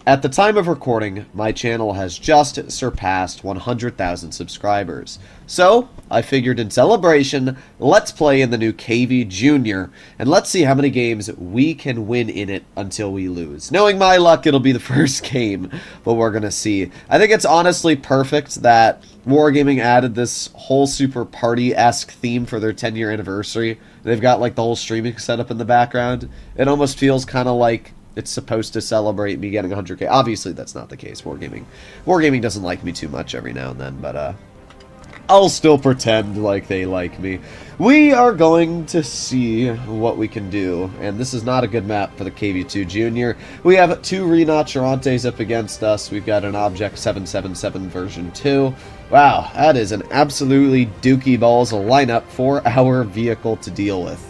At the time of recording, my channel has just surpassed 100,000 subscribers. So, I figured in celebration, let's play in the new KV Junior, and let's see how many games we can win in it until we lose. Knowing my luck, it'll be the first game, but we're gonna see. I think it's honestly perfect that Wargaming added this whole super party-esque theme for their 10-year anniversary. They've got like the whole streaming setup in the background. It almost feels kind of like it's supposed to celebrate me getting 100k. Obviously, that's not the case. Wargaming doesn't like me too much every now and then, but I'll still pretend like they like me. We are going to see what we can do, and this is not a good map for the KV-2 Junior. We have two Rhinocerontes up against us. We've got an Object 777 version 2. Wow, that is an absolutely dookie balls lineup for our vehicle to deal with.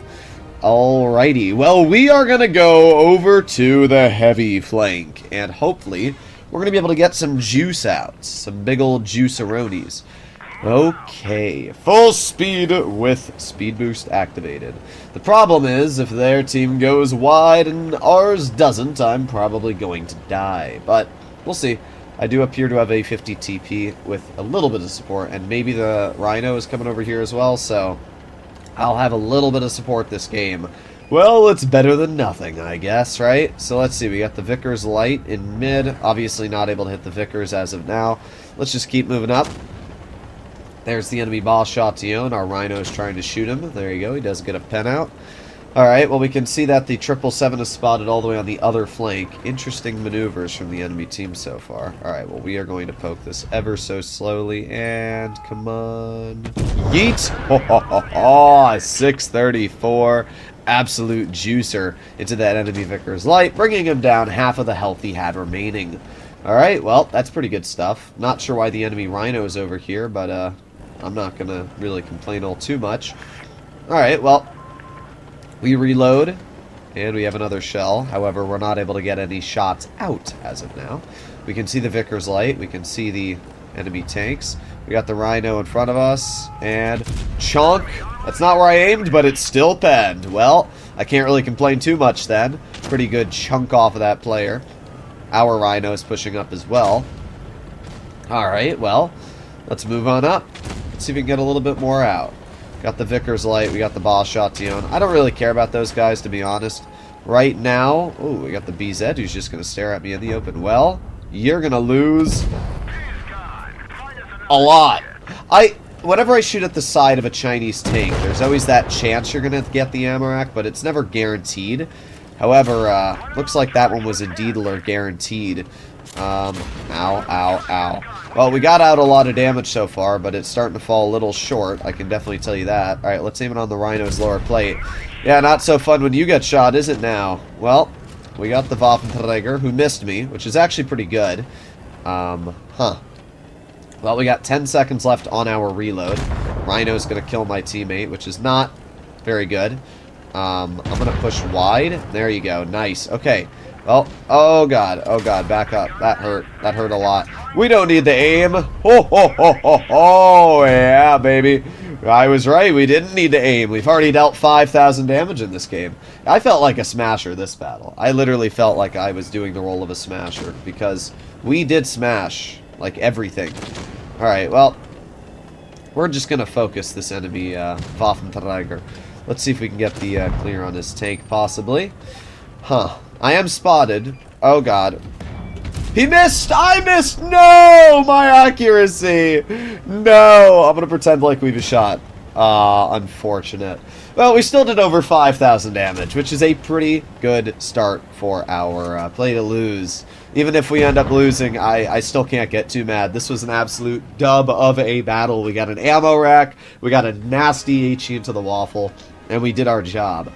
Alrighty, well, we are going to go over to the heavy flank, and hopefully we're going to be able to get some juice out, some big old juiceronies. Okay, full speed with speed boost activated. The problem is, if their team goes wide and ours doesn't, I'm probably going to die, but we'll see. I do appear to have a 50 TP with a little bit of support, and maybe the Rhino is coming over here as well, so I'll have a little bit of support this game. Well, it's better than nothing, I guess, right? So let's see, we got the Vickers Light in mid. Obviously not able to hit the Vickers as of now. Let's just keep moving up. There's the enemy Ball-Shotillon. Our Rhino's trying to shoot him. There you go, he does get a pen out. Alright, well we can see that the 777 is spotted all the way on the other flank. Interesting maneuvers from the enemy team so far. Alright, well we are going to poke this ever so slowly, and come on. Yeet! Ho ho ho ho! 634. Absolute juicer into that enemy Vickers Light, bringing him down half of the health he had remaining. Alright, well, that's pretty good stuff. Not sure why the enemy Rhino is over here, but I'm not gonna really complain all too much. Alright, well, we reload, and we have another shell. However, we're not able to get any shots out as of now. We can see the Vickers Light. We can see the enemy tanks. We got the Rhino in front of us, and chunk. That's not where I aimed, but it's still penned. Well, I can't really complain too much then. Pretty good chunk off of that player. Our Rhino is pushing up as well. Alright, well, let's move on up. Let's see if we can get a little bit more out. Got the Vickers Light, we got the Ball-Shotillon. I don't really care about those guys, to be honest. Right now, ooh, we got the BZ who's just going to stare at me in the open. Well, you're going to lose a lot. Whenever I shoot at the side of a Chinese tank, there's always that chance you're going to get the ammo rack, but it's never guaranteed. However, looks like that one was indeed guaranteed. Ow, ow, ow. Well, we got out a lot of damage so far, but it's starting to fall a little short. I can definitely tell you that. Alright, let's aim it on the Rhino's lower plate. Yeah, not so fun when you get shot, is it now? Well, we got the Waffenträger, who missed me, which is actually pretty good. Well, we got 10 seconds left on our reload. Rhino's going to kill my teammate, which is not very good. I'm going to push wide. There you go. Nice. Okay. Well, oh god, back up. That hurt a lot. We don't need the aim. Ho ho ho ho ho, yeah, baby. I was right, we didn't need to aim. We've already dealt 5,000 damage in this game. I felt like a smasher this battle. I literally felt like I was doing the role of a smasher, because we did smash, like, everything. Alright, well, we're just gonna focus this enemy, Waffenträger. Let's see if we can get the clear on this tank, possibly. Huh. I am spotted. Oh god. He missed! I missed! No! My accuracy! No! I'm gonna pretend like we've a shot. Unfortunate. Well, we still did over 5,000 damage, which is a pretty good start for our play to lose. Even if we end up losing, I still can't get too mad. This was an absolute dub of a battle. We got an ammo rack, we got a nasty HE into the waffle, and we did our job.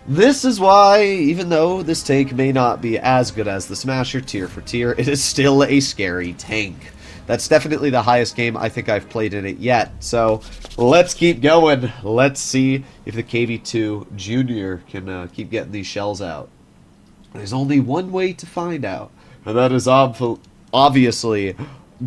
This is why, even though this tank may not be as good as the Smasher tier for tier, it is still a scary tank. That's definitely the highest game I think I've played in it yet. So, let's keep going. Let's see if the KV-2 Junior can keep getting these shells out. There's only one way to find out, and that is obviously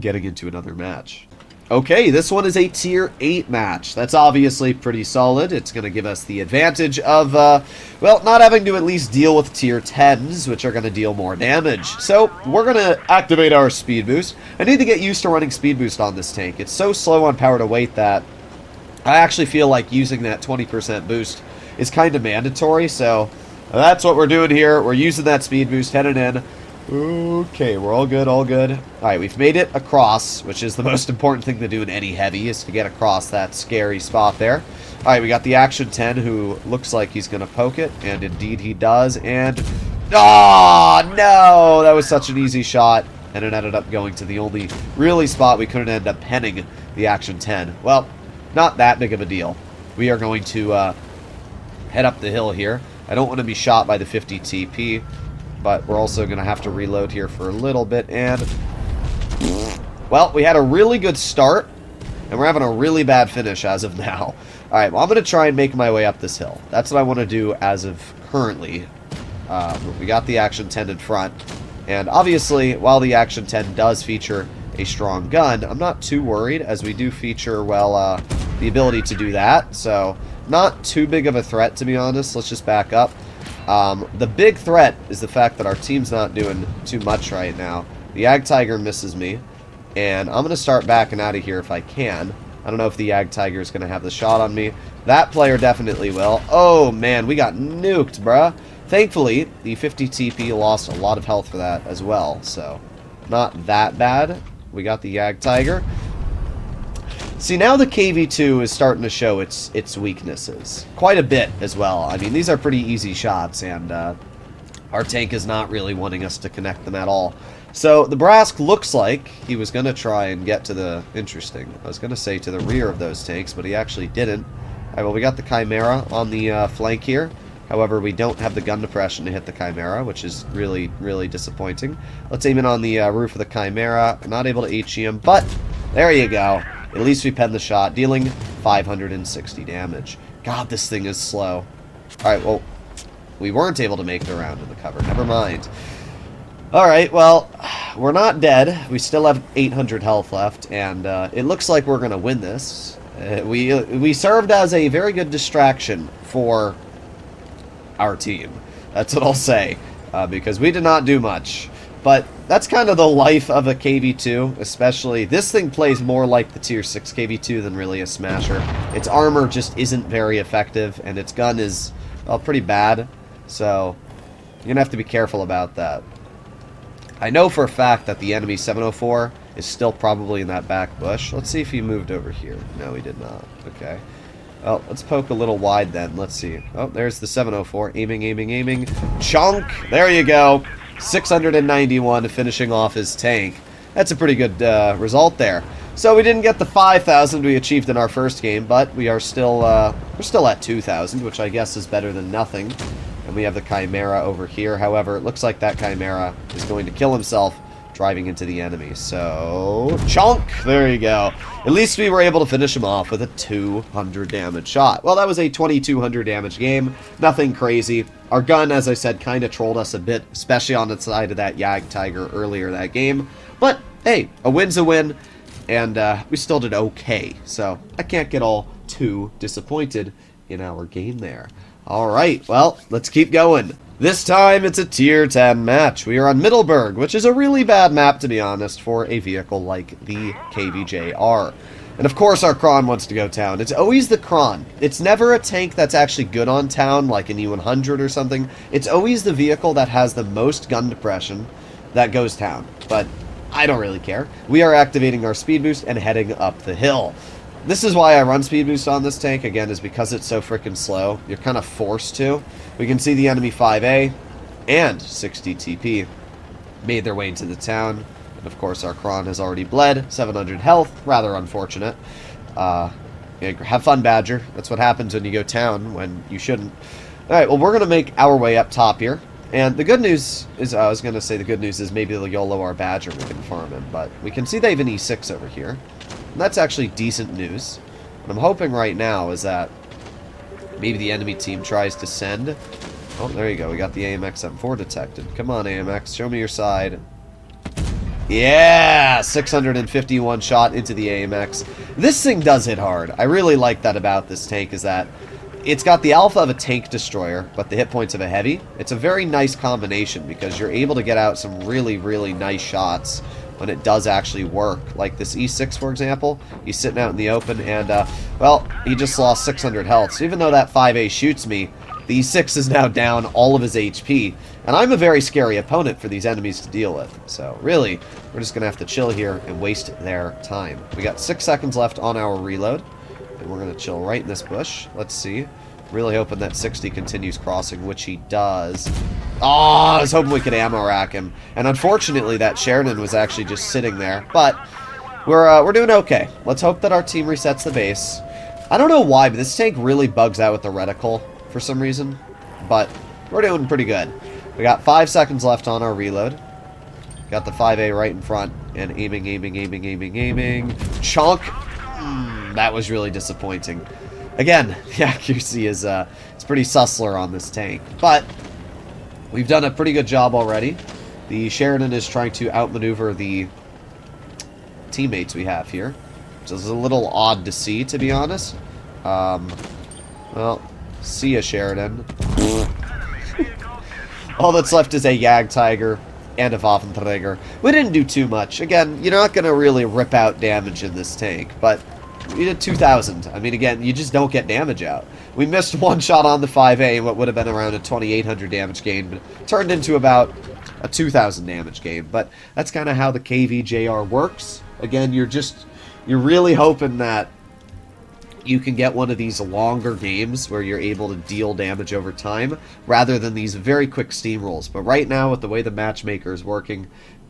getting into another match. Okay, this one is a Tier 8 match. That's obviously pretty solid. It's going to give us the advantage of, well, not having to at least deal with Tier 10s, which are going to deal more damage. So, we're going to activate our Speed Boost. I need to get used to running Speed Boost on this tank. It's so slow on power to weight that I actually feel like using that 20% boost is kind of mandatory, so that's what we're doing here. We're using that Speed Boost, heading in. Okay, we're all good, all good. Alright, we've made it across, which is the most important thing to do in any heavy, is to get across that scary spot there. Alright, we got the Action 10, who looks like he's going to poke it, and indeed he does, and... Oh, no! That was such an easy shot, and it ended up going to the only really spot we couldn't end up penning the Action 10. Well, not that big of a deal. We are going to head up the hill here. I don't want to be shot by the 50 TP. But we're also going to have to reload here for a little bit, and... Well, we had a really good start, and we're having a really bad finish as of now. Alright, well, I'm going to try and make my way up this hill. That's what I want to do as of currently. We got the Action 10 in front, and obviously, while the Action 10 does feature a strong gun, I'm not too worried, as we do feature, well, the ability to do that. So, not too big of a threat, to be honest. Let's just back up. The big threat is the fact that our team's not doing too much right now. The Ag Tiger misses me, and I'm going to start backing out of here if I can. I don't know if the Ag Tiger is going to have the shot on me. That player definitely will. Oh, man, we got nuked, bruh. Thankfully, the 50 TP lost a lot of health for that as well, so not that bad. We got the Ag Tiger. See, now the KV-2 is starting to show its weaknesses. Quite a bit as well. I mean, these are pretty easy shots, and our tank is not really wanting us to connect them at all. So, the Brask looks like he was going to try and get to the... Interesting. I was going to say to the rear of those tanks, but he actually didn't. Alright, well, we got the Chimera on the flank here. However, we don't have the gun depression to hit the Chimera, which is really, really disappointing. Let's aim in on the roof of the Chimera. We're not able to HE him, but there you go. At least we penned the shot, dealing 560 damage. God, this thing is slow. Alright, well, we weren't able to make it around in the cover. Never mind. Alright, well, we're not dead. We still have 800 health left, and it looks like we're going to win this. We served as a very good distraction for our team. That's what I'll say, because we did not do much. But that's kind of the life of a KV-2, especially. This thing plays more like the Tier 6 KV-2 than really a Smasher. Its armor just isn't very effective, and its gun is, well, pretty bad. So, you're going to have to be careful about that. I know for a fact that the enemy 704 is still probably in that back bush. Let's see if he moved over here. No, he did not. Okay. Well, let's poke a little wide then. Let's see. Oh, there's the 704. Aiming, aiming, aiming. Chunk! There you go. 691 finishing off his tank. That's a pretty good result there. So we didn't get the 5,000 we achieved in our first game, but we are still we're still at 2,000, which I guess is better than nothing. And we have the Chimera over here. However, it looks like that Chimera is going to kill himself driving into the enemy. So, chunk! There you go. At least we were able to finish him off with a 200 damage shot. Well, that was a 2,200 damage game. Nothing crazy. Our gun, as I said, kind of trolled us a bit, especially on the side of that Ag Tiger earlier that game. But, hey, a win's a win, and we still did okay. So, I can't get all too disappointed in our game there. Alright, well, let's keep going. This time, it's a Tier 10 match. We are on Middleberg, which is a really bad map, to be honest, for a vehicle like the KV-JR. And of course, our Kron wants to go town. It's always the Kron. It's never a tank that's actually good on town, like an E100 or something. It's always the vehicle that has the most gun depression that goes town. But I don't really care. We are activating our speed boost and heading up the hill. This is why I run speed boost on this tank, again, is because it's so freaking slow. You're kind of forced to. We can see the enemy 5A and 60 TP made their way into the town. And of course, our Kron has already bled. 700 health. Rather unfortunate. Have fun, Badger. That's what happens when you go town, when you shouldn't. Alright, well, we're going to make our way up top here. And the good news is, I was going to say the good news is maybe they'll YOLO our Badger, we can farm him. But we can see they have an E6 over here. And that's actually decent news. What I'm hoping right now is that maybe the enemy team tries to send... Oh, there you go. We got the AMX M4 detected. Come on, AMX. Show me your side. Yeah, 651 shot into the AMX. This thing does hit hard. I really like that about this tank, is that it's got the alpha of a tank destroyer, but the hit points of a heavy. It's a very nice combination because you're able to get out some really, really nice shots when it does actually work. Like this E6, for example, he's sitting out in the open, and, well, he just lost 600 health. So even though that 5A shoots me, the E6 is now down all of his HP, and I'm a very scary opponent for these enemies to deal with. So really, we're just going to have to chill here and waste their time. We got 6 seconds left on our reload, and we're going to chill right in this bush. Let's see. Really hoping that 60 continues crossing, which he does. Oh, I was hoping we could ammo rack him. And unfortunately, that Sheridan was actually just sitting there. But we're doing okay. Let's hope that our team resets the base. I don't know why, but this tank really bugs out with the reticle for some reason. But we're doing pretty good. We got 5 seconds left on our reload. Got the 5A right in front. And aiming. Chunk. That was really disappointing. Again, the accuracy is it's pretty sussler on this tank. But we've done a pretty good job already. The Sheridan is trying to outmaneuver the teammates we have here, which is a little odd to see, to be honest. Well, see ya, Sheridan. All that's left is a Jagd Tiger and a Waffenträger. We didn't do too much. Again, you're not going to really rip out damage in this tank, but we did 2,000. I mean, again, you just don't get damage out. We missed one shot on the 5A, what would have been around a 2,800 damage gain, but it turned into about a 2,000 damage gain. But that's kind of how the KV-JR works. Again, you're really hoping that you can get one of these longer games where you're able to deal damage over time, rather than these very quick steamrolls. But right now, with the way the matchmaker is working,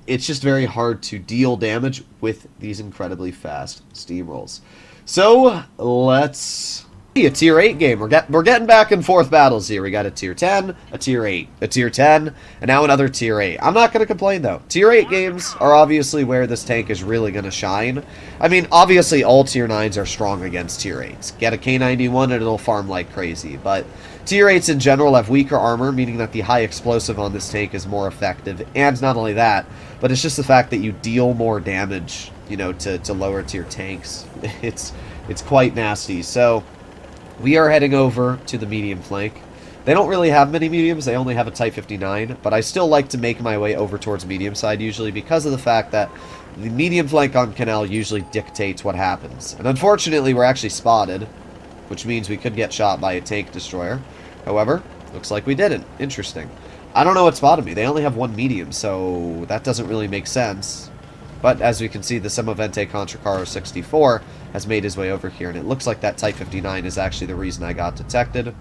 it's just very hard to deal damage with these incredibly fast steamrolls. So, let's see a tier 8 game. We're getting back and forth battles here. We got a tier 10, a tier 8, a tier 10, and now another tier 8. I'm not going to complain, though. Tier 8 games are obviously where this tank is really going to shine. I mean, obviously, all tier 9s are strong against tier 8s. Get a K91 and it'll farm like crazy, but tier 8s in general have weaker armor, meaning that the high explosive on this tank is more effective, and not only that, but it's just the fact that you deal more damage, you know, to lower tier tanks. It's quite nasty. So we are heading over to the medium flank. They don't really have many mediums, they only have a Type 59, but I still like to make my way over towards medium side usually because of the fact that the medium flank on Canal usually dictates what happens. And unfortunately, we're actually spotted, which means we could get shot by a tank destroyer. However, looks like we didn't. Interesting. I don't know what spotted me. They only have one medium, so that doesn't really make sense. But as we can see, the Semovente Contracaro 64 has made his way over here, and it looks like that Type 59 is actually the reason I got detected.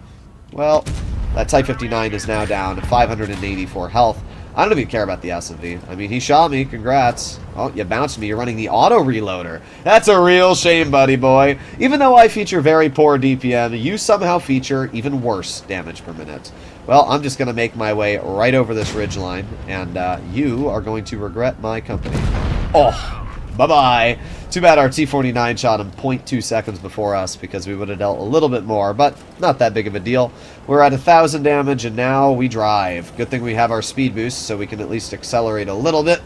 Well, that Type 59 is now down to 584 health. I don't even care about the SMV. I mean, he shot me. Congrats. Oh, you bounced me. You're running the auto reloader. That's a real shame, buddy boy. Even though I feature very poor DPM, you somehow feature even worse damage per minute. Well, I'm just going to make my way right over this ridgeline, and you are going to regret my company. Oh, bye-bye. Too bad our T-49 shot him 0.2 seconds before us, because we would have dealt a little bit more, but not that big of a deal. We're at 1,000 damage, and now we drive. Good thing we have our speed boost, so we can at least accelerate a little bit.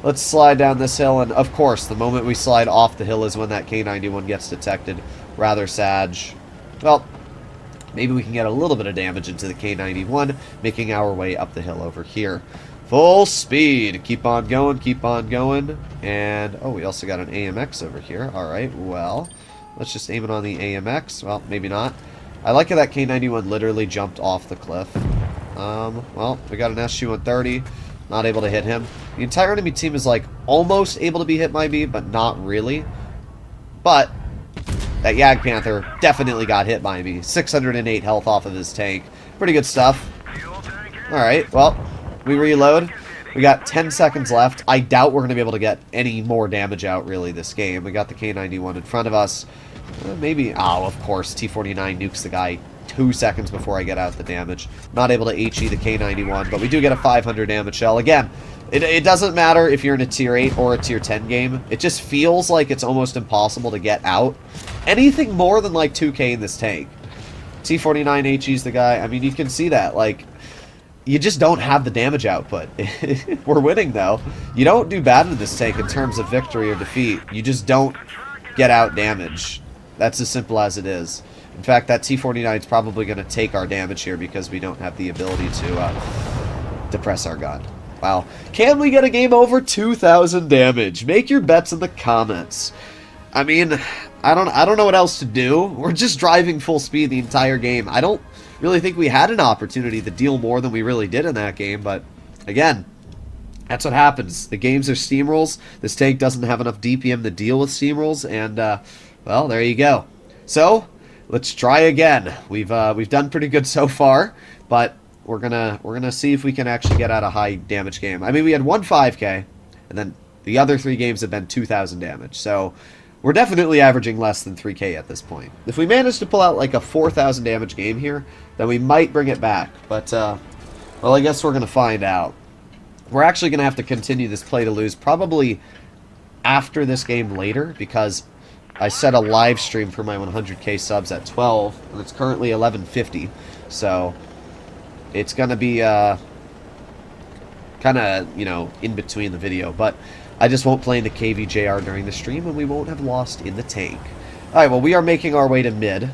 Let's slide down this hill, and of course, the moment we slide off the hill is when that K91 gets detected. Rather sad. Well, maybe we can get a little bit of damage into the K91, making our way up the hill over here. Full speed. Keep on going, keep on going. And, oh, we also got an AMX over here. Alright, well, let's just aim it on the AMX. Well, maybe not. I like how that K91 literally jumped off the cliff. Well, we got an SG-130. Not able to hit him. The entire enemy team is, like, almost able to be hit by me, but not really. But that Jagd Panther definitely got hit by me. 608 health off of his tank. Pretty good stuff. Alright, well, we reload. We got 10 seconds left. I doubt we're going to be able to get any more damage out, really, this game. We got the K91 in front of us. Maybe, oh, of course, T-49 nukes the guy 2 seconds before I get out the damage. Not able to HE the K91, but we do get a 500 damage shell. Again, it doesn't matter if you're in a tier 8 or a tier 10 game. It just feels like it's almost impossible to get out anything more than like 2K in this tank. T-49 HE's the guy. I mean, you can see that. Like, you just don't have the damage output. We're winning, though. You don't do bad in this tank in terms of victory or defeat. You just don't get out damage. That's as simple as it is. In fact, that T-49 is probably going to take our damage here because we don't have the ability to depress our gun. Wow. Can we get a game over 2,000 damage? Make your bets in the comments. I mean, I don't know what else to do. We're just driving full speed the entire game. I don't really think we had an opportunity to deal more than we really did in that game, but again, that's what happens. The games are steamrolls. This tank doesn't have enough DPM to deal with steamrolls, and well, there you go. So let's try again. We've done pretty good so far, but we're gonna see if we can actually get out a high damage game. I mean, we had one 5K, and then the other 3 games have been 2,000 damage. So we're definitely averaging less than 3K at this point. If we manage to pull out like a 4,000 damage game here, then we might bring it back. But, well, I guess we're going to find out. We're actually going to have to continue this play to lose probably after this game later, because I set a live stream for my 100K subs at 12, and it's currently 11:50. So it's going to be kind of, you know, in between the video. But I just won't play in the KVJR during the stream, and we won't have lost in the tank. Alright, well, we are making our way to mid,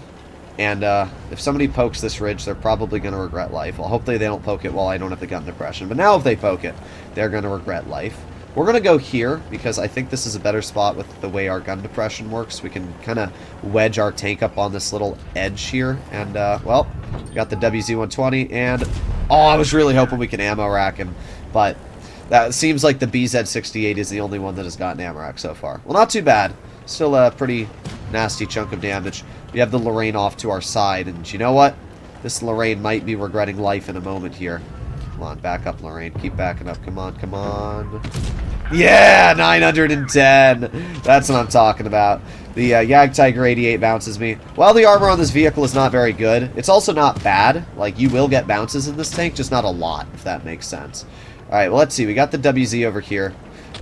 and if somebody pokes this ridge, they're probably going to regret life. Well, hopefully they don't poke it while I don't have the gun depression, but now if they poke it, they're going to regret life. We're going to go here, because I think this is a better spot with the way our gun depression works. We can kind of wedge our tank up on this little edge here, and, well, we got the WZ-120, and, oh, I was really hoping we can ammo rack him, but that seems like the BZ-68 is the only one that has gotten ammo rack so far. Well, not too bad. Still a pretty nasty chunk of damage. We have the Lorraine off to our side, and you know what? This Lorraine might be regretting life in a moment here. Come on, back up, Lorraine. Keep backing up. Come on, come on. Yeah, 910. That's what I'm talking about. The Yag Tiger 88 bounces me. While the armor on this vehicle is not very good, it's also not bad. Like, you will get bounces in this tank, just not a lot, if that makes sense. Alright, well, let's see. We got the WZ over here,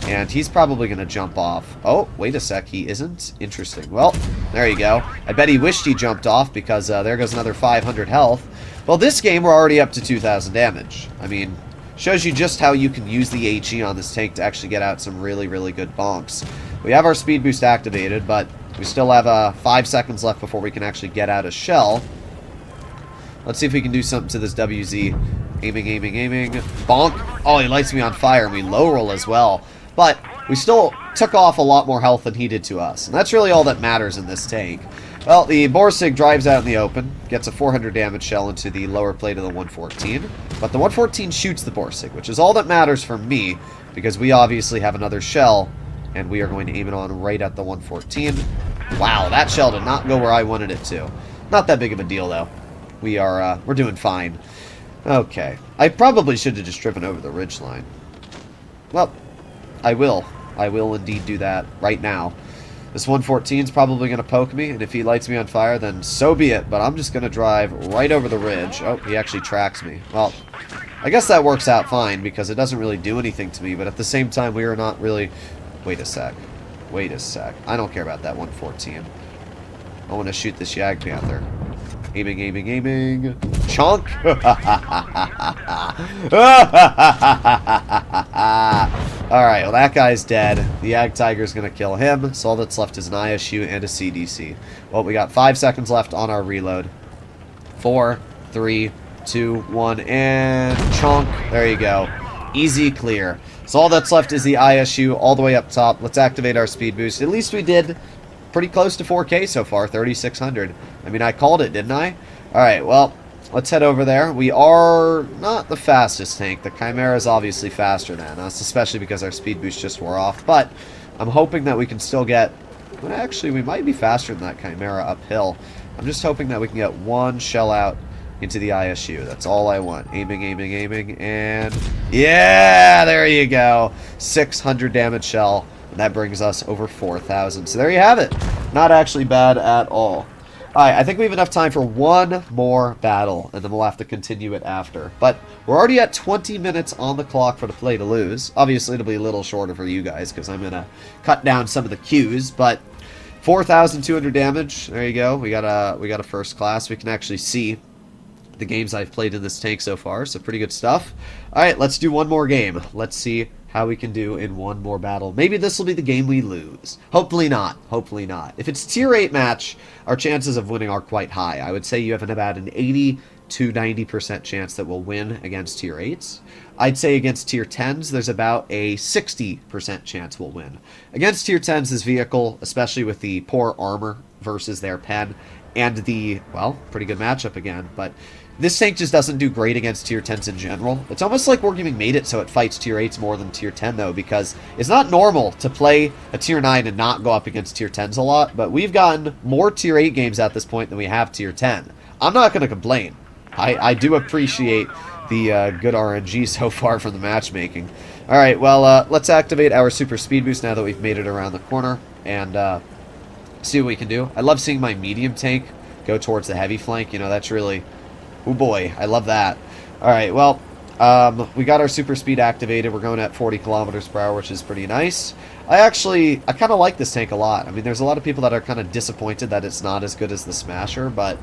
and he's probably going to jump off. Oh, wait a sec. He isn't? Interesting. Well, there you go. I bet he wished he jumped off, because there goes another 500 health. Well, this game, we're already up to 2,000 damage. I mean, shows you just how you can use the HE on this tank to actually get out some really, really good bonks. We have our speed boost activated, but we still have 5 seconds left before we can actually get out a shell. Let's see if we can do something to this WZ. Aiming, aiming, aiming. Bonk. Oh, he lights me on fire, and we low roll as well. But we still took off a lot more health than he did to us. And that's really all that matters in this tank. Well, the Borsig drives out in the open, gets a 400 damage shell into the lower plate of the 114. But the 114 shoots the Borsig, which is all that matters for me, because we obviously have another shell, and we are going to aim it on right at the 114. Wow, that shell did not go where I wanted it to. Not that big of a deal, though. We're doing fine. Okay. I probably should have just driven over the ridgeline. Well, I will. I will indeed do that right now. This 114 is probably going to poke me, and if he lights me on fire, then so be it. But I'm just going to drive right over the ridge. Oh, he actually tracks me. Well, I guess that works out fine, because it doesn't really do anything to me. But at the same time, we are not really... Wait a sec. Wait a sec. I don't care about that 114. I want to shoot this Yag Panther. Aiming, aiming, aiming. Chonk! Alright, well that guy's dead. The Yag Tiger's gonna kill him, so all that's left is an ISU and a CDC. Well, we got 5 seconds left on our reload. 4, 3, 2, 1, and chonk. There you go. Easy clear. So all that's left is the ISU all the way up top. Let's activate our speed boost. At least we did pretty close to 4K so far, 3,600. I mean, I called it, didn't I? Alright, well, let's head over there. We are not the fastest tank. The Chimera is obviously faster than us, especially because our speed boost just wore off. But I'm hoping that we can still get... Well, actually, we might be faster than that Chimera uphill. I'm just hoping that we can get one shell out into the ISU. That's all I want. Aiming, aiming, aiming, and... Yeah! There you go. 600 damage shell. And that brings us over 4,000. So there you have it. Not actually bad at all. Alright, I think we have enough time for one more battle, and then we'll have to continue it after. But we're already at 20 minutes on the clock for the play to lose. Obviously, it'll be a little shorter for you guys, because I'm going to cut down some of the queues, but 4,200 damage. There you go. We got a first class. We can actually see the games I've played in this tank so far, so pretty good stuff. Alright, let's do one more game. Let's see how we can do in one more battle. Maybe this will be the game we lose. Hopefully not. Hopefully not. If it's tier 8 match, our chances of winning are quite high. I would say you have about an 80 to 90% chance that we'll win against tier 8s. I'd say against tier 10s, there's about a 60% chance we'll win. Against tier 10s, this vehicle, especially with the poor armor versus their pen, and the, well, pretty good matchup again, but this tank just doesn't do great against tier 10s in general. It's almost like Wargaming made it so it fights tier 8s more than tier 10, though, because it's not normal to play a tier 9 and not go up against tier 10s a lot, but we've gotten more tier 8 games at this point than we have tier 10. I'm not going to complain. I do appreciate the good RNG so far from the matchmaking. Alright, well, let's activate our super speed boost now that we've made it around the corner, and see what we can do. I love seeing my medium tank go towards the heavy flank. You know, that's really... oh boy, I love that. Alright, well, we got our super speed activated. We're going at 40 kilometers per hour, which is pretty nice. I kind of like this tank a lot. I mean, there's a lot of people that are kind of disappointed that it's not as good as the Smasher, but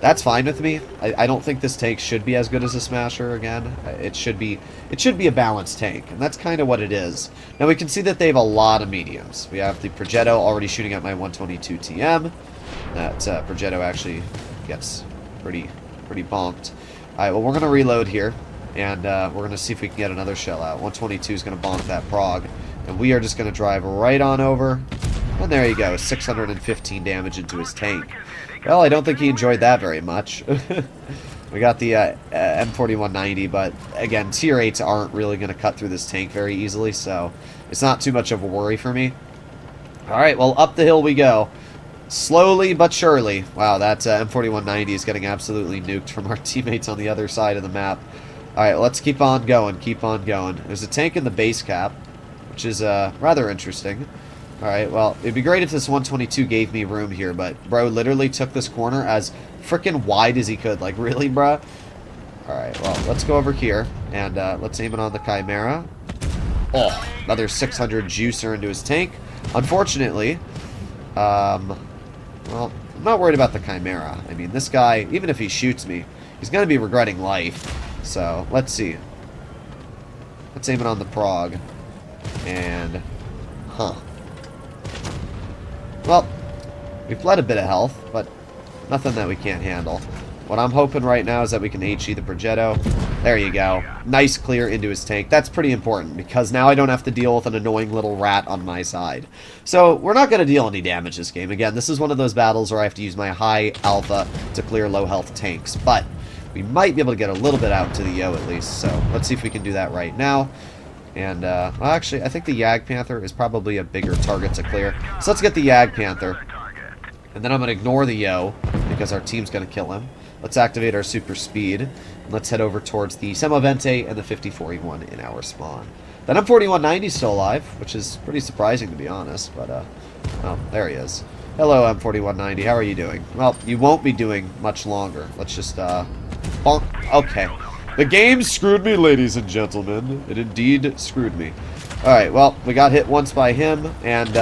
that's fine with me. I don't think this tank should be as good as a Smasher again. It should be a balanced tank, and that's kind of what it is. Now we can see that they have a lot of mediums. We have the Progetto already shooting at my 122 TM. That Progetto actually gets pretty bonked. Alright, well, we're going to reload here, and we're going to see if we can get another shell out. 122 is going to bonk that Prog, and we are just going to drive right on over. And there you go, 615 damage into his tank. Well, I don't think he enjoyed that very much. We got the M4190, but again, tier 8s aren't really going to cut through this tank very easily, so it's not too much of a worry for me. Alright, well, up the hill we go. Slowly but surely. Wow, that M4190 is getting absolutely nuked from our teammates on the other side of the map. Alright, let's keep on going, keep on going. There's a tank in the base cap, which is rather interesting. Alright, well, it'd be great if this 122 gave me room here, but bro literally took this corner as freaking wide as he could. Like, really, bruh? Alright, well, let's go over here, and let's aim it on the Chimera. Oh, another 600 juicer into his tank. Unfortunately, well, I'm not worried about the Chimera. I mean, this guy, even if he shoots me, he's going to be regretting life. So, let's see. Let's aim it on the Prog. And, well, we've bled a bit of health, but nothing that we can't handle. What I'm hoping right now is that we can HE the Progetto. There you go. Nice clear into his tank. That's pretty important, because now I don't have to deal with an annoying little rat on my side. So, we're not going to deal any damage this game. Again, this is one of those battles where I have to use my high alpha to clear low health tanks. But we might be able to get a little bit out to the Yo at least. So, let's see if we can do that right now. And, well, actually, I think the Yag Panther is probably a bigger target to clear. So let's get the Yag Panther. And then I'm going to ignore the Yo, because our team's going to kill him. Let's activate our super speed. And let's head over towards the Semovente and the 5041 in our spawn. That M4190 is still alive, which is pretty surprising, to be honest. But, well, there he is. Hello, M4190. How are you doing? Well, you won't be doing much longer. Let's just, bonk. Okay. The game screwed me, ladies and gentlemen. It indeed screwed me. Alright, well, we got hit once by him, and,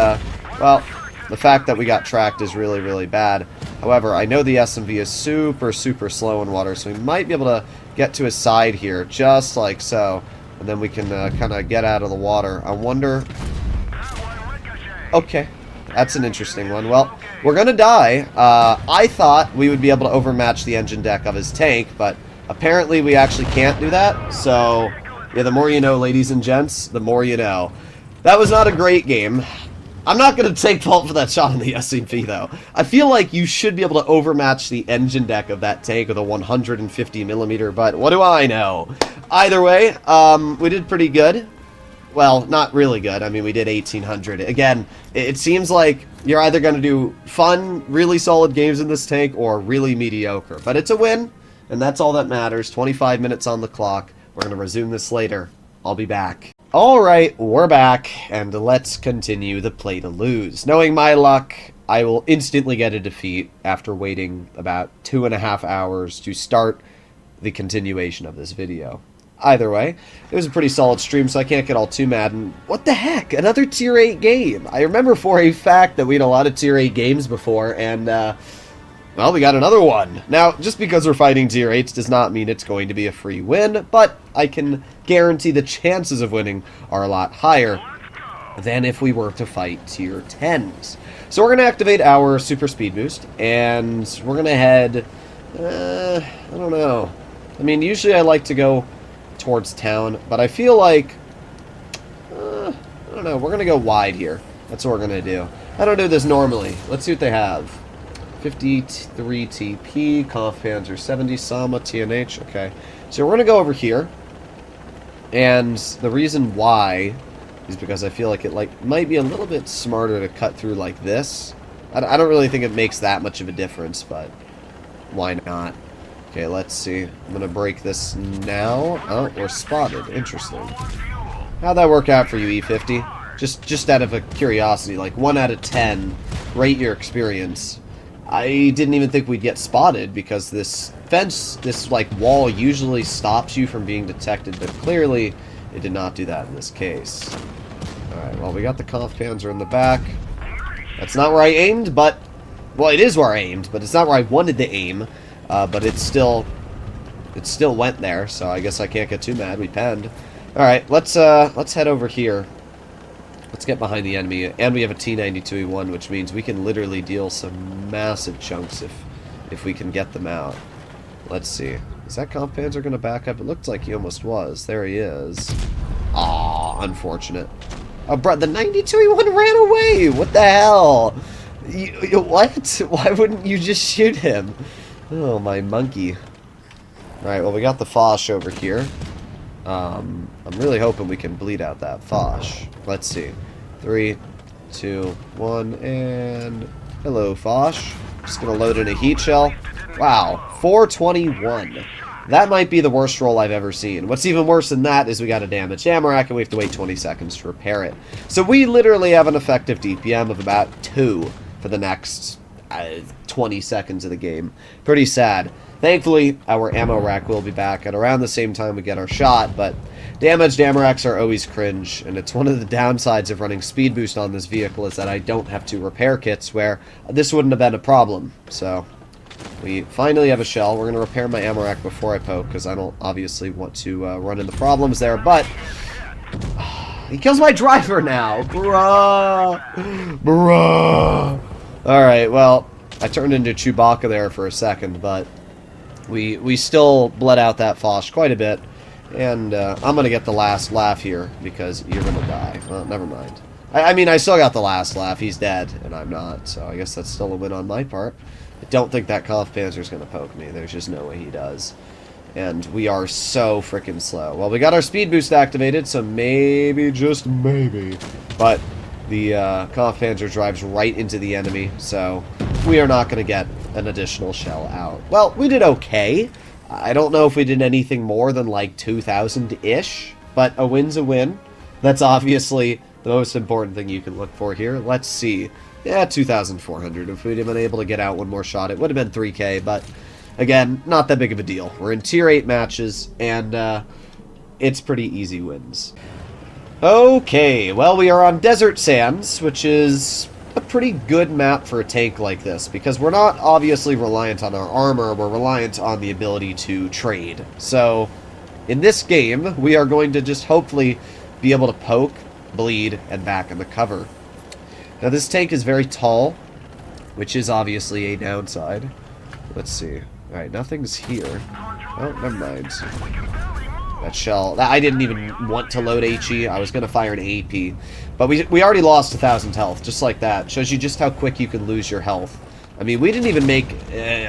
well, the fact that we got tracked is really, really bad. However, I know the SMV is super, super slow in water, so we might be able to get to his side here, just like so. And then we can kind of get out of the water. I wonder... Okay, that's an interesting one. Well, we're going to die. I thought we would be able to overmatch the engine deck of his tank, but... apparently, we actually can't do that, so, yeah, the more you know, ladies and gents, the more you know. That was not a great game. I'm not going to take fault for that shot on the SMP, though. I feel like you should be able to overmatch the engine deck of that tank with a 150mm, but what do I know? Either way, we did pretty good. Well, not really good. I mean, we did 1800. Again, it seems like you're either going to do fun, really solid games in this tank, or really mediocre. But it's a win. And that's all that matters. 25 minutes on the clock. We're going to resume this later. I'll be back. Alright, we're back, and let's continue the play to lose. Knowing my luck, I will instantly get a defeat after waiting about 2.5 hours to start the continuation of this video. Either way, it was a pretty solid stream, so I can't get all too mad. And what the heck? Another tier 8 game. I remember for a fact that we had a lot of tier 8 games before, and Well, we got another one. Now, just because we're fighting tier 8s does not mean it's going to be a free win, but I can guarantee the chances of winning are a lot higher than if we were to fight tier 10s. So we're going to activate our super speed boost, and we're going to head, I don't know. I mean, usually I like to go towards town, but I feel like, I don't know, we're going to go wide here. That's what we're going to do. I don't do this normally. Let's see what they have. 53 TP, Kampfpanzer 70, Sama, TNH, okay. So we're going to go over here, and the reason why is because I feel like it might be a little bit smarter to cut through like this. I don't really think it makes that much of a difference, but why not? Okay, let's see. I'm going to break this now. Oh, we're spotted. Interesting. How'd that work out for you, E50? Just out of a curiosity, like 1 out of 10, rate your experience. I didn't even think we'd get spotted because this fence, this like wall usually stops you from being detected, but clearly it did not do that in this case. Alright, well, we got the Kampfpanzer in the back. That's not where I aimed, but... Well, it is where I aimed, but it's not where I wanted to aim. But it still went there, so I guess I can't get too mad. We penned. Alright, let's head over here. Let's get behind the enemy, and we have a T-92E1, which means we can literally deal some massive chunks if we can get them out. Let's see. Is that Kampfpanzer going to back up? It looked like he almost was. There he is. Aw, unfortunate. Oh, bro, the 92E1 ran away! What the hell? What? Why wouldn't you just shoot him? Oh, my monkey. Alright, well, we got the Foch over here. I'm really hoping we can bleed out that Foch. Let's see. 3, 2, 1, and... Hello, Foch. Just gonna load in a heat shell. Wow, 421. That might be the worst roll I've ever seen. What's even worse than that is we got a damaged ammo rack and we have to wait 20 seconds to repair it. So we literally have an effective DPM of about 2 for the next 20 seconds of the game. Pretty sad. Thankfully, our ammo rack will be back at around the same time we get our shot, but damaged ammo racks are always cringe, and it's one of the downsides of running speed boost on this vehicle is that I don't have 2 repair kits, where this wouldn't have been a problem. So, we finally have a shell. We're going to repair my ammo rack before I poke, because I don't obviously want to run into problems there, but... he kills my driver now! Bruh! Bruh! Alright, well, I turned into Chewbacca there for a second, but... We still bled out that Foch quite a bit, and I'm going to get the last laugh here, because you're going to die. Well, never mind. I mean, I still got the last laugh. He's dead, and I'm not, so I guess that's still a win on my part. I don't think that Kampfpanzer's going to poke me. There's just no way he does. And we are so freaking slow. Well, we got our speed boost activated, so maybe, just maybe. But the Kampfpanzer drives right into the enemy, so we are not going to get an additional shell out. Well, we did okay. I don't know if we did anything more than like 2,000-ish, but a win's a win. That's obviously the most important thing you can look for here. Let's see. Yeah, 2,400. If we'd have been able to get out one more shot, it would have been 3K, but again, not that big of a deal. We're in tier 8 matches, and it's pretty easy wins. Okay, well, we are on Desert Sands, which is a pretty good map for a tank like this, because we're not obviously reliant on our armor, we're reliant on the ability to trade. So, in this game, we are going to just hopefully be able to poke, bleed, and back in the cover. Now, this tank is very tall, which is obviously a downside. Let's see. Alright, nothing's here. Oh, never mind. That shell. I didn't even want to load HE. I was going to fire an AP. But we already lost 1,000 health, just like that. Shows you just how quick you can lose your health. I mean, we didn't even make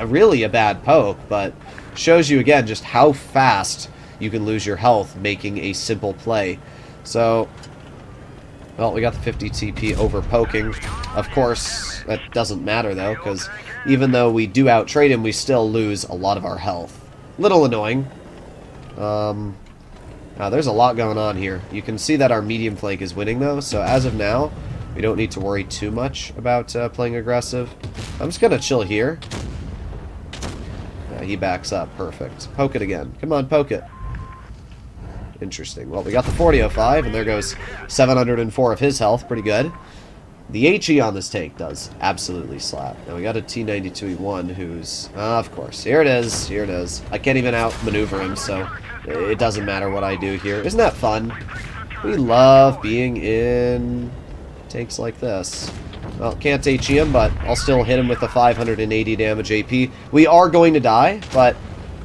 really a bad poke, but shows you, again, just how fast you can lose your health making a simple play. So, well, we got the 50 TP over poking. Of course, that doesn't matter, though, because even though we do out-trade him, we still lose a lot of our health. Little annoying. Now, there's a lot going on here. You can see that our medium flank is winning, though, so as of now, we don't need to worry too much about playing aggressive. I'm just going to chill here. He backs up. Perfect. Poke it again. Come on, poke it. Interesting. Well, we got the 4005, and there goes 704 of his health. Pretty good. the HE on this tank does absolutely slap. Now we got a T92E1 who's... of course, here it is, here it is. I can't even outmaneuver him, so it doesn't matter what I do here. Isn't that fun? We love being in tanks like this. Well, can't HE him, but I'll still hit him with the 580 damage AP. We are going to die, but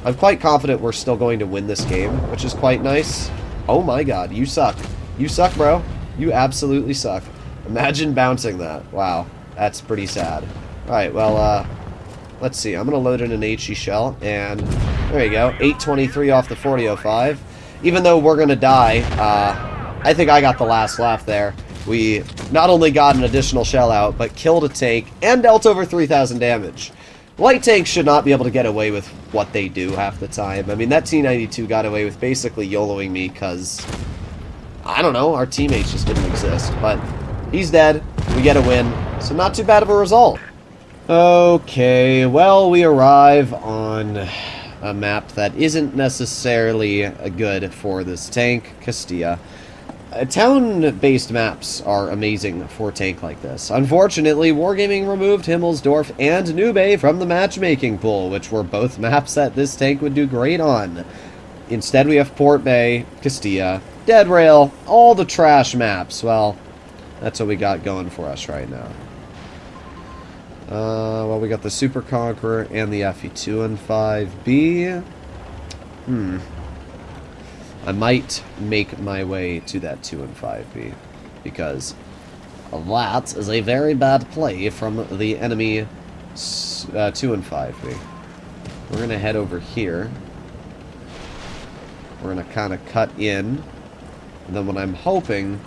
I'm quite confident we're still going to win this game, which is quite nice. Oh my god, you suck. You suck, bro. You absolutely suck. Imagine bouncing that. Wow, that's pretty sad. Alright, well, let's see. I'm going to load in an HE shell, and there you go. 823 off the 4005. Even though we're going to die, I think I got the last laugh there. We not only got an additional shell out, but killed a tank and dealt over 3,000 damage. Light tanks should not be able to get away with what they do half the time. I mean, that T92 got away with basically YOLOing me because, I don't know, our teammates just didn't exist. But he's dead. We get a win. So not too bad of a result. Okay, well, we arrive on a map that isn't necessarily good for this tank, Castilla. Town-based maps are amazing for a tank like this. Unfortunately, Wargaming removed Himmelsdorf and New Bay from the matchmaking pool, which were both maps that this tank would do great on. Instead, we have Port Bay, Castilla, Dead Rail, all the trash maps. Well, that's what we got going for us right now. Well, we got the Super Conqueror and the FE2 and 5B. I might make my way to that 2 and 5B, because that is a very bad play from the enemy 2 and 5B. We're going to head over here. We're going to kind of cut in. And then what I'm hoping...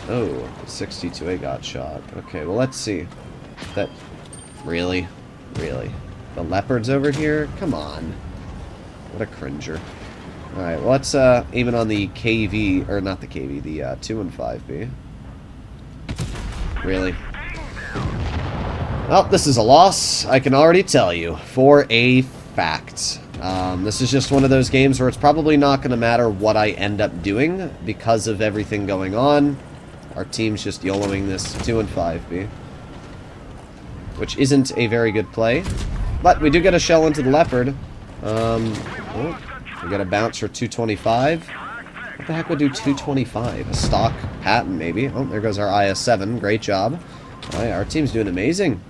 Oh, the 62A got shot. Okay, well, let's see. That... Really? Really? The Leopard's over here? Come on. What a cringer. Alright, well, let's aim it on the KV, or not the KV, the 2 and 5B. Really? Well, this is a loss, I can already tell you, for a fact. This is just one of those games where it's probably not going to matter what I end up doing because of everything going on. Our team's just YOLOing this 2 and 5B. Which isn't a very good play. But we do get a shell into the Leopard. Oh. We got a bounce for 225. What the heck would do 225? A stock patent, maybe. Oh, there goes our IS-7. Great job. All right, our team's doing amazing.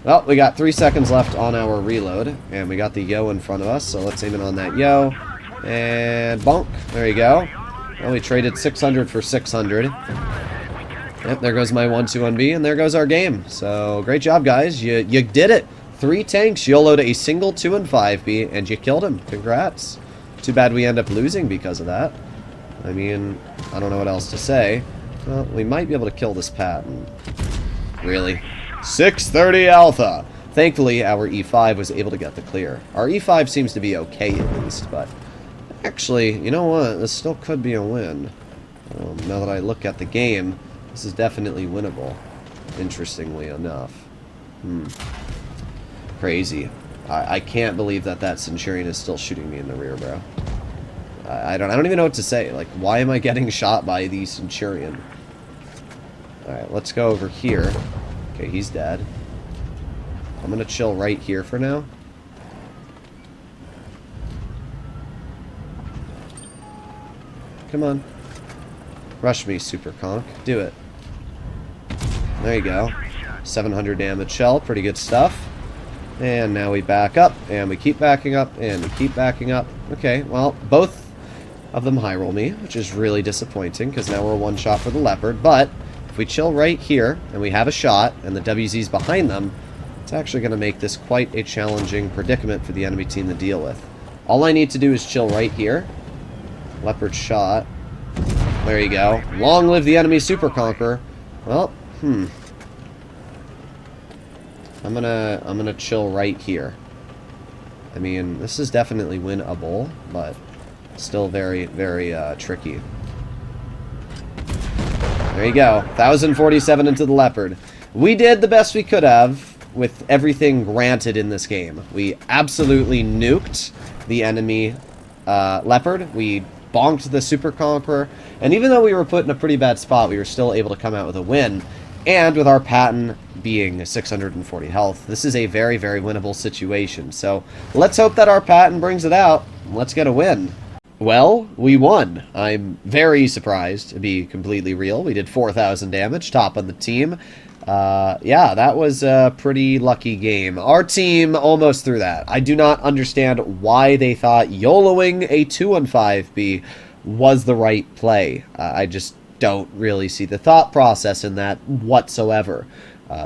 Well, we got 3 seconds left on our reload, and we got the Yo in front of us, so let's aim it on that Yo. And bonk. There you go. Well, we traded 600 for 600. Yep, there goes my 1-2-1B, and there goes our game. So, great job, guys. You did it. 3 tanks, YOLO'd a single 2 and 5B, and you killed him. Congrats. Too bad we end up losing because of that. I mean, I don't know what else to say. Well, we might be able to kill this patent. Really? 630 Alpha! Thankfully, our E5 was able to get the clear. Our E5 seems to be okay, at least, but... Actually, you know what? This still could be a win. Now that I look at the game, this is definitely winnable. Interestingly enough. Crazy. I can't believe that Centurion is still shooting me in the rear, bro. I don't even know what to say. Like, why am I getting shot by the Centurion? Alright, let's go over here. Okay, he's dead. I'm gonna chill right here for now. Come on. Rush me, Super Conk. Do it. There you go. 700 damage shell. Pretty good stuff. And now we back up, and we keep backing up, and we keep backing up. Okay, well, both of them high roll me, which is really disappointing, because now we're one shot for the Leopard. But if we chill right here, and we have a shot, and the WZ's behind them, it's actually going to make this quite a challenging predicament for the enemy team to deal with. All I need to do is chill right here. Leopard shot. There you go. Long live the enemy Super Conqueror. Well, I'm gonna chill right here. I mean, this is definitely winnable, but still very, very tricky. There you go. 1,047 into the Leopard. We did the best we could have with everything granted in this game. We absolutely nuked the enemy Leopard. We bonked the Super Conqueror, and even though we were put in a pretty bad spot, we were still able to come out with a win. And with our Patton being 640 health, this is a very, very winnable situation. So let's hope that our Patton brings it out. Let's get a win. Well, we won. I'm very surprised, to be completely real. We did 4,000 damage, top on the team. Yeah, that was a pretty lucky game. Our team almost threw that. I do not understand why they thought YOLOing a 2-on-5B was the right play. I just don't really see the thought process in that whatsoever.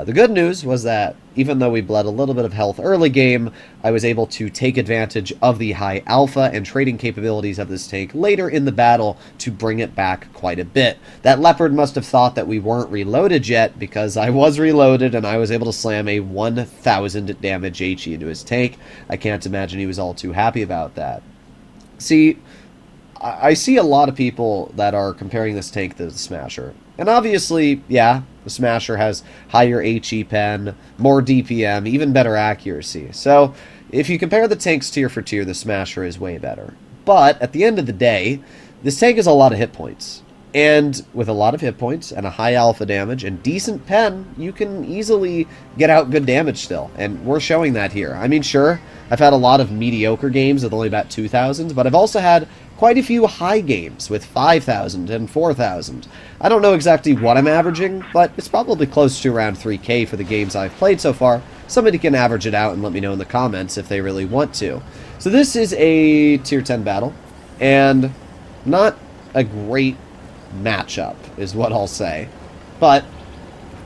The good news was that even though we bled a little bit of health early game, I was able to take advantage of the high alpha and trading capabilities of this tank later in the battle to bring it back quite a bit. That Leopard must have thought that we weren't reloaded yet, because I was reloaded and I was able to slam a 1,000 damage HE into his tank. I can't imagine he was all too happy about that. See, I see a lot of people that are comparing this tank to the Smasher. And obviously, yeah, the Smasher has higher HE pen, more DPM, even better accuracy. So, if you compare the tanks tier for tier, the Smasher is way better. But, at the end of the day, this tank has a lot of hit points. And with a lot of hit points and a high alpha damage and decent pen, you can easily get out good damage still. And we're showing that here. I mean, sure, I've had a lot of mediocre games with only about 2,000s, but I've also had quite a few high games with 5,000 and 4,000. I don't know exactly what I'm averaging, but it's probably close to around 3K for the games I've played so far. Somebody can average it out and let me know in the comments if they really want to. So this is a tier 10 battle, and not a great matchup is what I'll say. But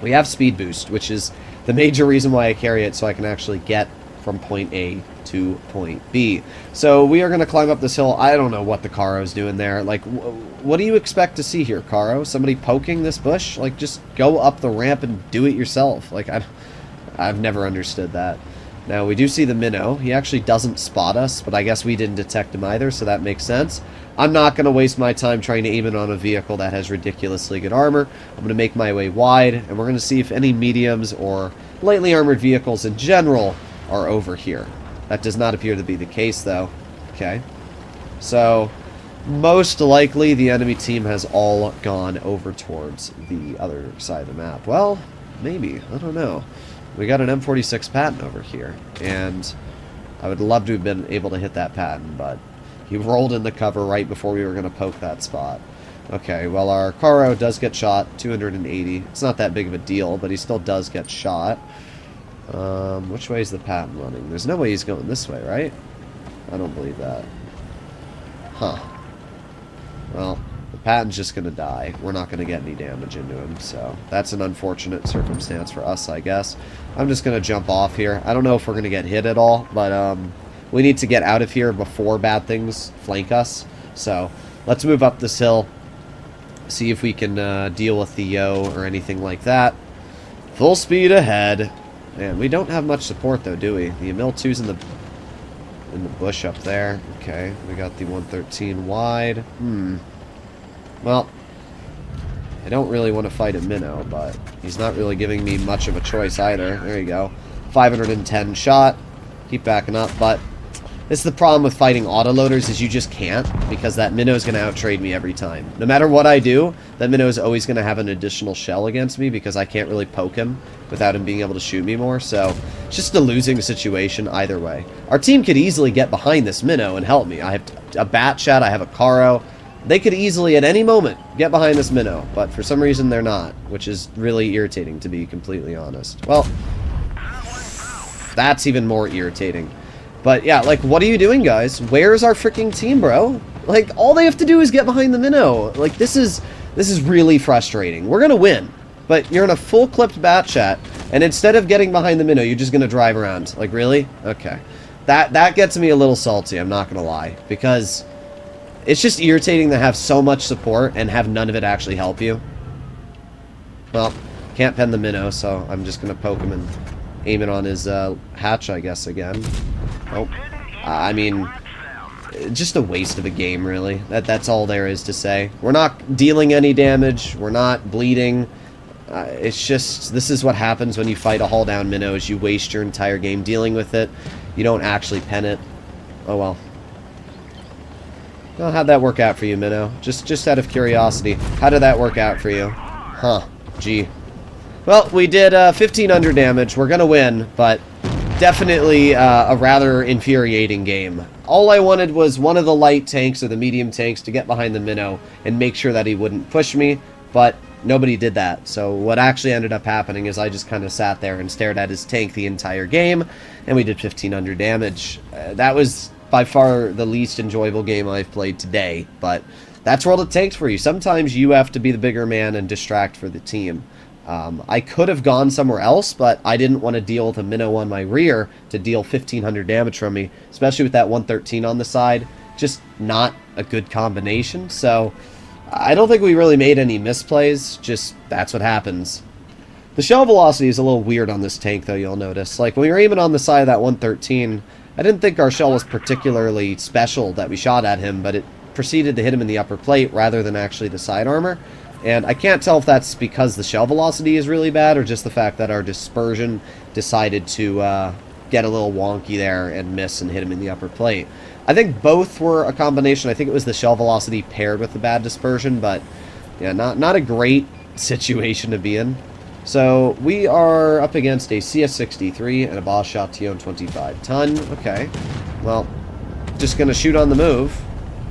we have speed boost, which is the major reason why I carry it, so I can actually get from point A to point B. So we are going to climb up this hill. I don't know what the Caro's doing there. Like, what do you expect to see here, Caro? Somebody poking this bush? Like, just go up the ramp and do it yourself. Like, I've never understood that. Now, we do see the minnow. He actually doesn't spot us, but I guess we didn't detect him either, so that makes sense. I'm not going to waste my time trying to aim it on a vehicle that has ridiculously good armor. I'm going to make my way wide, and we're going to see if any mediums or lightly armored vehicles in general are over here. That does not appear to be the case, though. Okay. So, most likely the enemy team has all gone over towards the other side of the map. Well, maybe. I don't know. We got an M46 Patton over here, and I would love to have been able to hit that Patton, but he rolled in the cover right before we were going to poke that spot. Okay, well, our Caro does get shot, 280. It's not that big of a deal, but he still does get shot. Which way is the Patton running? There's no way he's going this way, right? I don't believe that. Huh. Well, the Patton's just going to die. We're not going to get any damage into him, so that's an unfortunate circumstance for us, I guess. I'm just going to jump off here. I don't know if we're going to get hit at all, but we need to get out of here before bad things flank us. So let's move up this hill, see if we can deal with the yo or anything like that. Full speed ahead. Man, we don't have much support though, do we? The Emil 2's in the bush up there. Okay, we got the 113 wide. Well, I don't really want to fight a minnow, but he's not really giving me much of a choice either. There you go. 510 shot. Keep backing up, but this is the problem with fighting autoloaders, is you just can't, because that minnow is going to outtrade me every time. No matter what I do, that minnow is always going to have an additional shell against me, because I can't really poke him without him being able to shoot me more. So it's just a losing situation either way. Our team could easily get behind this minnow and help me. I have a bat shot, I have a Caro. They could easily at any moment get behind this minnow, but for some reason they're not, which is really irritating, to be completely honest. Well, that's even more irritating. But yeah, like, what are you doing, guys? Where's our freaking team, bro? Like, all they have to do is get behind the minnow. Like, this is really frustrating. We're gonna win, but you're in a full clipped bat chat, and instead of getting behind the minnow, you're just gonna drive around. Like, really? Okay. That gets me a little salty, I'm not gonna lie, because it's just irritating to have so much support and have none of it actually help you. Well, can't pen the minnow, so I'm just gonna poke him and aim it on his hatch, I guess, again. Oh, I mean, just a waste of a game, really. That's all there is to say. We're not dealing any damage. We're not bleeding. It's just, this is what happens when you fight a hull down minnow, is you waste your entire game dealing with it. You don't actually pen it. Oh well. Well, how'd that work out for you, Minnow? Just out of curiosity, how did that work out for you? Huh, gee. Well, we did 1,500 damage. We're gonna win, but definitely a rather infuriating game. All I wanted was one of the light tanks or the medium tanks to get behind the Minnow and make sure that he wouldn't push me, but nobody did that. So what actually ended up happening is I just kind of sat there and stared at his tank the entire game, and we did 1,500 damage. That was by far the least enjoyable game I've played today, but that's World of Tanks for you. Sometimes you have to be the bigger man and distract for the team. I could have gone somewhere else, but I didn't want to deal with a Minnow on my rear to deal 1,500 damage from me, especially with that 113 on the side. Just not a good combination, so I don't think we really made any misplays, just that's what happens. The shell velocity is a little weird on this tank, though, you'll notice. Like, when we were aiming on the side of that 113, I didn't think our shell was particularly special that we shot at him, but it proceeded to hit him in the upper plate rather than actually the side armor. And I can't tell if that's because the shell velocity is really bad or just the fact that our dispersion decided to get a little wonky there and miss and hit him in the upper plate. I think both were a combination. I think it was the shell velocity paired with the bad dispersion, but yeah, not a great situation to be in. So we are up against a CS-63 and a Boss Chatillon 25-ton. Okay, well, just going to shoot on the move.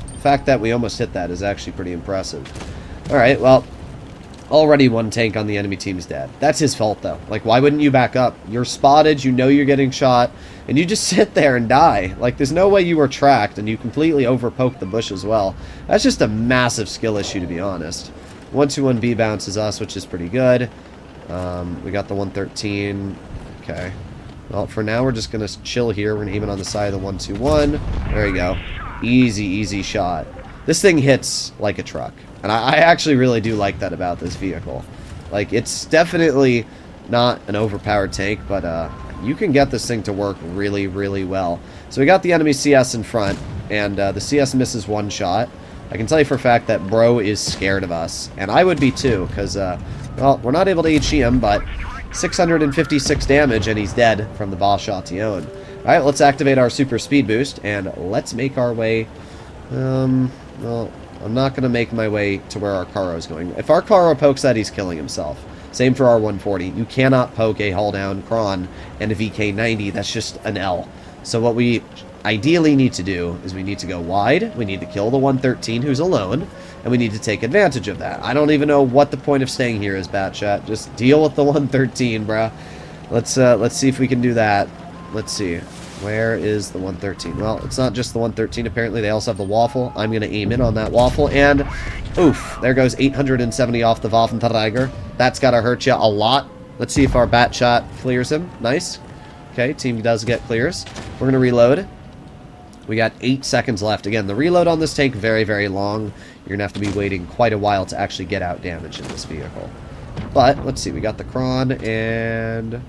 The fact that we almost hit that is actually pretty impressive. Alright, well, already one tank on the enemy team's dead. That's his fault, though. Like, why wouldn't you back up? You're spotted, you know you're getting shot, and you just sit there and die. Like, there's no way you were tracked, and you completely overpoked the bush as well. That's just a massive skill issue, to be honest. 121B bounces us, which is pretty good. We got the 113. Okay. Well, for now, we're just going to chill here. We're going to aim it on the side of the 121. There you go. Easy, easy shot. This thing hits like a truck. And I actually really do like that about this vehicle. Like, it's definitely not an overpowered tank, but you can get this thing to work really, really well. So we got the enemy CS in front, and the CS misses one shot. I can tell you for a fact that bro is scared of us. And I would be too, because, well, we're not able to HE him, but 656 damage, and he's dead from the Boss Chatillon. Alright, let's activate our super speed boost, and let's make our way, well, I'm not going to make my way to where our Caro is going. If our Caro pokes that, he's killing himself. Same for our 140. You cannot poke a hull-down Kron and a VK90. That's just an L. So what we ideally need to do is we need to go wide. We need to kill the 113 who's alone, and we need to take advantage of that. I don't even know what the point of staying here is, Batchat. Just deal with the 113, bruh. Let's see if we can do that. Let's see. Where is the 113? Well, it's not just the 113. Apparently, they also have the Waffle. I'm going to aim in on that Waffle, and oof, there goes 870 off the Waffenträger. That's got to hurt you a lot. Let's see if our bat shot clears him. Nice. Okay, team does get clears. We're going to reload. We got 8 seconds left. Again, the reload on this tank, very, very long. You're going to have to be waiting quite a while to actually get out damage in this vehicle. But, let's see, we got the Kron, and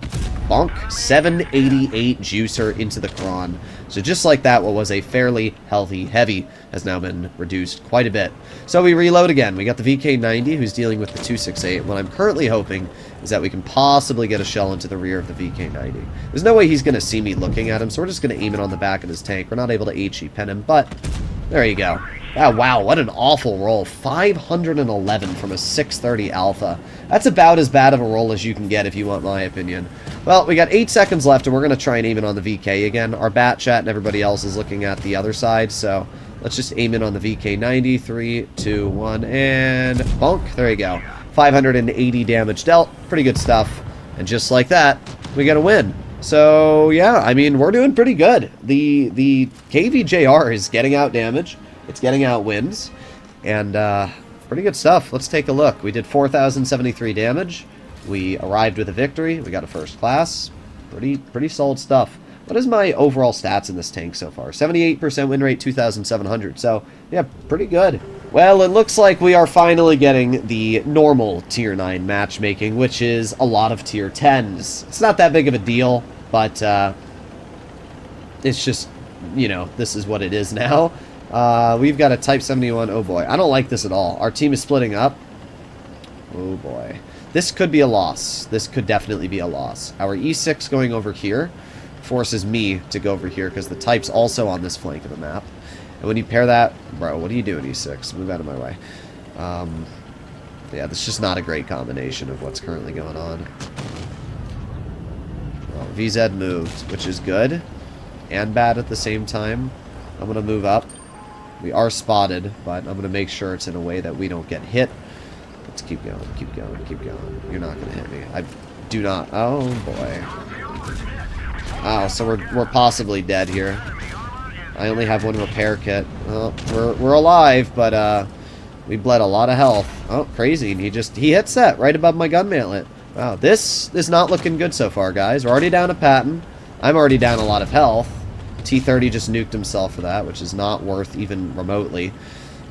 bonk, 788 juicer into the Kron. So just like that, what was a fairly healthy heavy has now been reduced quite a bit. So we reload again. We got the VK90, who's dealing with the 268. What I'm currently hoping is that we can possibly get a shell into the rear of the VK90. There's no way he's going to see me looking at him, so we're just going to aim it on the back of his tank. We're not able to HE pen him, but there you go. Oh, wow, what an awful roll. 511 from a 630 alpha. That's about as bad of a roll as you can get, if you want my opinion. Well, we got 8 seconds left, and we're going to try and aim it on the VK again. Our bat chat and everybody else is looking at the other side, so let's just aim it on the VK90. 3, 2, 1, and bonk. There you go. 580 damage dealt. Pretty good stuff. And just like that, we got a win. So, yeah, I mean, we're doing pretty good. The KV-JR is getting out damage. It's getting out wins, and pretty good stuff. Let's take a look. We did 4,073 damage. We arrived with a victory. We got a first class. Pretty solid stuff. What is my overall stats in this tank so far? 78% win rate, 2,700. So, yeah, pretty good. Well, it looks like we are finally getting the normal Tier 9 matchmaking, which is a lot of Tier 10s. It's not that big of a deal, but it's just, you know, this is what it is now. We've got a Type 71. Oh, boy. I don't like this at all. Our team is splitting up. Oh, boy. This could be a loss. This could definitely be a loss. Our E6 going over here forces me to go over here because the Type's also on this flank of the map. And when you pair that... Bro, what are you doing, E6? Move out of my way. Yeah, that's just not a great combination of what's currently going on. Well, VZ moved, which is good and bad at the same time. I'm going to move up. We are spotted, but I'm going to make sure it's in a way that we don't get hit. Let's keep going, keep going, keep going. You're not going to hit me. I do not. Oh, boy. Oh, so we're possibly dead here. I only have one repair kit. Well, we're alive, but we bled a lot of health. Oh, crazy. And he hits that right above my gun mantlet. Wow, this is not looking good so far, guys. We're already down a Patton. I'm already down a lot of health. T-30 just nuked himself for that, which is not worth even remotely.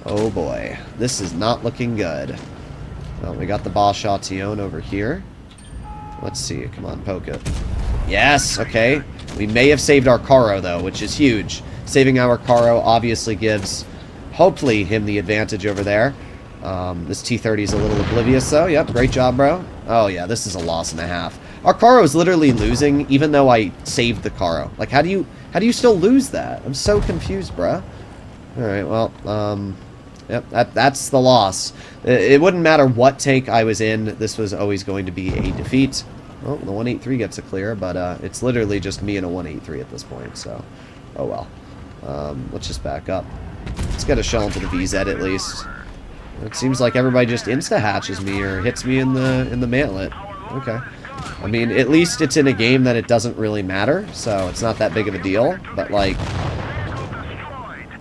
Oh boy, this is not looking good. Well, we got the Bosch-Ation over here. Let's see, come on, poke it. Yes, okay. We may have saved our Caro, though, which is huge. Saving our Caro obviously gives, hopefully, him the advantage over there. This T-30 is a little oblivious, though. Yep, great job, bro. Oh, yeah, this is a loss and a half. Our Caro is literally losing, even though I saved the Caro. Like, how do you still lose that? I'm so confused, bruh. Alright, well, yep, that's the loss. It wouldn't matter what tank I was in, this was always going to be a defeat. Well, the 183 gets a clear, but it's literally just me and a 183 at this point, so, oh well. Let's just back up. Let's get a shell into the VZ at least. It seems like everybody just insta-hatches me or hits me in the mantlet. Okay. I mean, at least it's in a game that it doesn't really matter, so it's not that big of a deal, but like...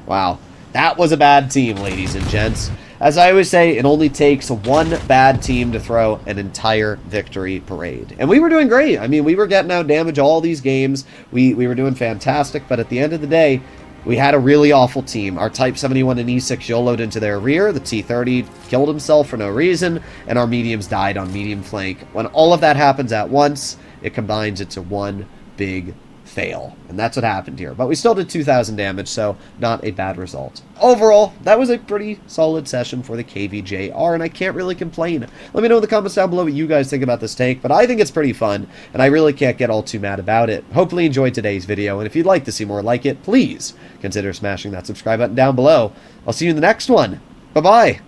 Wow. That was a bad team, ladies and gents. As I always say, it only takes one bad team to throw an entire victory parade. And we were doing great. I mean, we were getting out damage all these games. We were doing fantastic, but at the end of the day, we had a really awful team. Our Type 71 and E6 YOLO'd into their rear. The T-30 killed himself for no reason, and our mediums died on medium flank. When all of that happens at once, it combines into one big fail. And that's what happened here. But we still did 2,000 damage, so not a bad result. Overall, that was a pretty solid session for the KV-JR, and I can't really complain. Let me know in the comments down below what you guys think about this tank, but I think it's pretty fun, and I really can't get all too mad about it. Hopefully you enjoyed today's video, and if you'd like to see more like it, please consider smashing that subscribe button down below. I'll see you in the next one. Bye-bye.